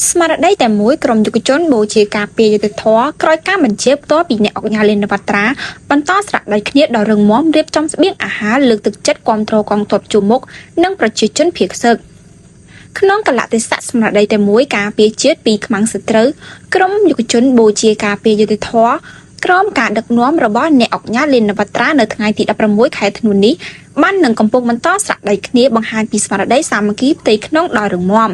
ស្មារតីតែមួយក្រុមយុវជនបូជាការពារយុត្តិធម៌ក្រោយការបញ្ជាផ្ទាល់ពីអ្នកអង្គការលេនវត្រាបន្តស្រាក់ដៃគ្នាដល់រឹងមាំរៀបចំស្បៀងអាហារលើកទឹកចិត្តគាំទ្រកងទ័ពជួរមុខនិងប្រជាជនភៀសសឹកក្នុងកលៈទេសៈស្មារតីតែមួយការពារជាតិពីខ្មាំងសត្រូវក្រុមយុវជនបូជាការពារយុត្តិធម៌ក្រោមការដឹកនាំរបស់អ្នកអង្គការលេនវត្រានៅថ្ងៃទី16ខែធ្នូនេះបាននឹងកំពុងបន្តស្រាក់ដៃគ្នាបង្ហាញពីស្មារតីសាមគ្គីផ្ទៃក្នុងដ៏រឹងមាំ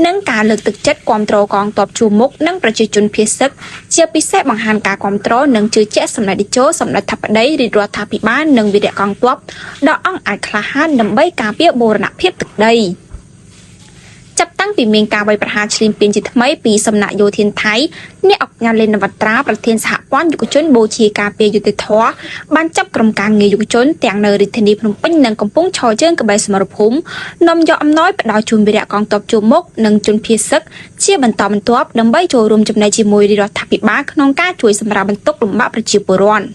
និងការលើកទឹកចិត្តគាំទ្រកងទ័ពជួរមុខនិងប្រជាជនភៀសសឹកជាពិសេសបង្ហាញការគាំទ្រនិងជឿជាក់សម្ដេចតេជោសម្ដេចធិបតីរាជរដ្ឋាភិបាលនិងវីរៈកងទ័ពដ៏អង់អាចក្លាហានដើម្បីការពារបូរណភាពទឹកដីចាប់តាំងពីមានការវាយប្រហារឈ្លានពានជាថ្មីពីសំណាក់យោធានថៃអ្នកអង្គការលេនវត្រាប្រធានសហព័ន្ធយុវជនបូជាការពារយុត្តិធម៌បានចាប់ក្រុមការងារយុវជនទាំងនៅរាជធានីភ្នំពេញនិងកំពង់ឈរជើងក្បែរសមរភូមិនាំយកអំណោយផ្ដល់ជូនវីរៈកងទ័ពជួរមុខនិងជនភៀសសឹកជាបន្តបន្ទាប់ដើម្បីចូលរួមចំណែកជាមួយរាជរដ្ឋាភិបាលក្នុងការជួយសម្រាលបន្ទុកលំបាកប្រជាពលរដ្ឋ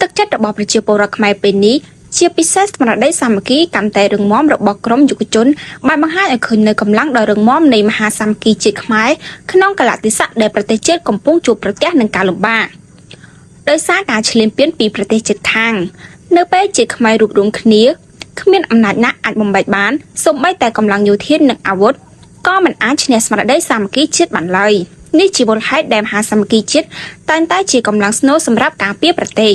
ទឹកចិត្តរបស់ប្រជាពលរដ្ឋខ្មែរពេលនេះជាពិសេសស្មារតីសាមគ្គីកាន់តែរឹងមាំរបស់ក្រុមយុវជនបានបង្ហាញឲ្យឃើញនៅកម្លាំងដ៏រឹងមាំនៃមហាសាមគ្គីជាតិខ្មែរក្នុងកលៈទេសៈដែលប្រទេសជាតិកំពុងជួបប្រទះនឹងការលំបាកដោយសារការឈ្លានពានពីប្រទេសជិតខាងនៅពេលជាតិខ្មែររួបរวมគ្នាគ្មានអំណាចណាអាចបំបែកបានសូម្បីតែកម្លាំងយោធានិងអាវុធក៏មិនអាចឈ្នះស្មារតីសាមគ្គីជាតិបានឡើយនេះជាមូលហេតុដែលមហាសាមគ្គីជាតិតែងតែជាកម្លាំងស្នូលសម្រាប់ការពារប្រទេស